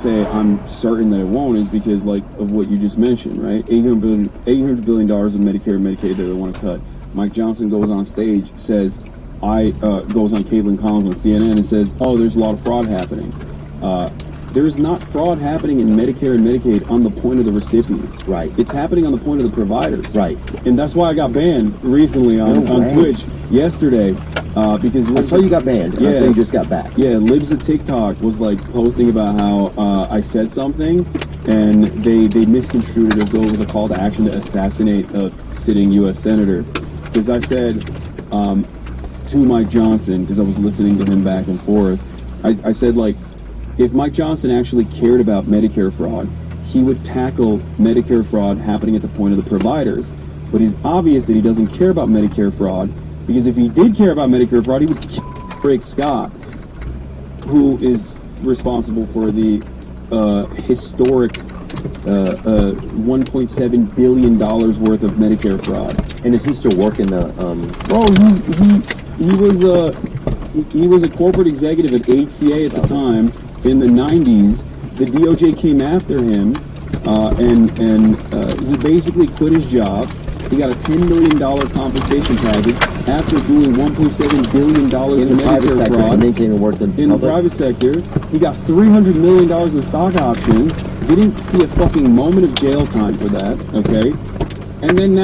say I'm certain that it won't is because, like, of what you just mentioned, right? $800 billion of Medicare and Medicaid that they want to cut. Mike Johnson goes on stage, says, goes on Caitlin Collins on CNN and says, oh, there's a lot of fraud happening. There's not fraud happening in Medicare and Medicaid on the point of the recipient. Right. It's happening on the point of the providers. Right. And that's why I got banned recently on Twitch yesterday. Because I saw you got banned. And I saw you just got back. Yeah, Libs of TikTok was like posting about how I said something, and they misconstrued it as though it was a call to action to assassinate a sitting U.S. senator. Because I said to Mike Johnson, because I was listening to him back and forth, I said, like, if Mike Johnson actually cared about Medicare fraud, he would tackle Medicare fraud happening at the point of the providers. But it's obvious that he doesn't care about Medicare fraud, because if he did care about Medicare fraud, he would kill Rick Scott, who is responsible for the historic $1.7 billion worth of Medicare fraud. And is he still working the? He was a corporate executive at HCA at the time in the 90s. The DOJ came after him, and he basically quit his job. He got a $10 million compensation package after doing $1.7 billion in the private sector fraud. And then came and worked in the private sector. He got $300 million in stock options. Didn't see a fucking moment of jail time for that. Okay, and then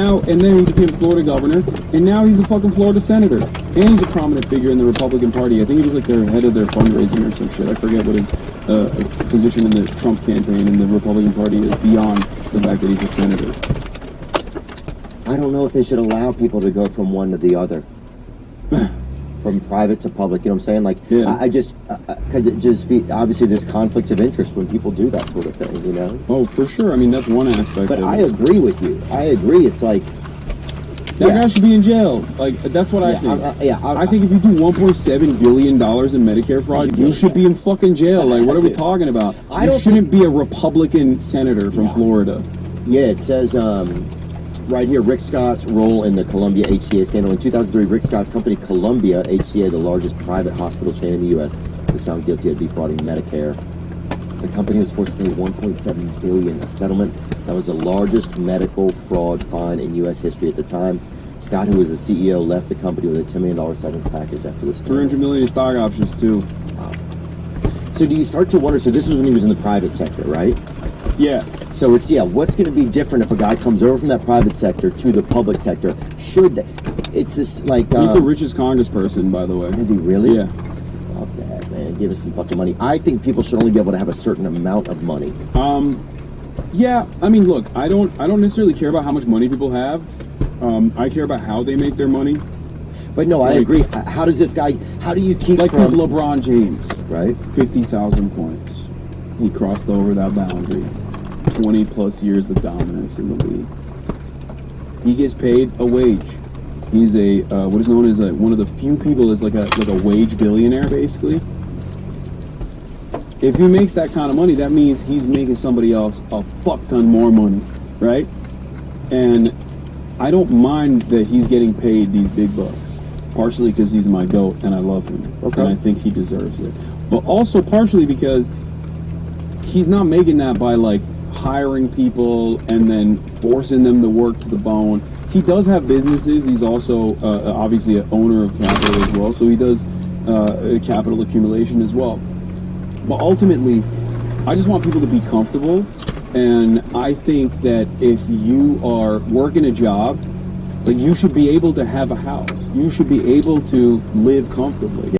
he became Florida governor, and now he's a fucking Florida senator, and he's a prominent figure in the Republican Party. I think he was like their head of their fundraising or some shit. I forget what his position in the Trump campaign in the Republican Party is beyond the fact that he's a senator. I don't know if they should allow people to go from one to the other, from private to public. You know what I'm saying? Like, yeah. I just because it just obviously there's conflicts of interest when people do that sort of thing. You know? Oh, for sure. I mean, that's one aspect. But I agree with you. I agree. It's like that guy should be in jail. Like, that's what I think. I think if you do $1.7 billion in Medicare fraud, you should be in fucking jail. Like, what are we talking about? You shouldn't be a Republican senator from Florida. Yeah, it says. Right here, Rick Scott's role in the Columbia HCA scandal. In 2003, Rick Scott's company, Columbia HCA, the largest private hospital chain in the U.S., was found guilty of defrauding Medicare. The company was forced to pay $1.7 billion, a settlement that was the largest medical fraud fine in U.S. history at the time. Scott, who was the CEO, left the company with a $10 million severance package after this scandal. $300 million in stock options, too. Wow. So do you start to wonder, so this was when he was in the private sector, right? Yeah. So it's, what's going to be different if a guy comes over from that private sector to the public sector? It's this, like... He's the richest congressperson, by the way. Is he really? Yeah. Fuck that, man. Give us some fucking money. I think people should only be able to have a certain amount of money. Yeah, I mean, look, I don't necessarily care about how much money people have. I care about how they make their money. But no, I agree. How does this guy... How do you keep like this LeBron James. Right. 50,000 points. He crossed over that boundary. 20 plus years of dominance in the league. He gets paid a wage. He's a what is known as one of the few people that's like a wage billionaire, basically. If he makes that kind of money, that means he's making somebody else a fuck ton more money, right? And I don't mind that he's getting paid these big bucks, partially because he's my GOAT and I love him, and I think he deserves it. But also partially because he's not making that by like hiring people and then forcing them to work to the bone. He does have businesses. He's also obviously an owner of capital as well, so he does capital accumulation as well. But ultimately, I just want people to be comfortable, and I think that if you are working a job, like, you should be able to have a house. You should be able to live comfortably.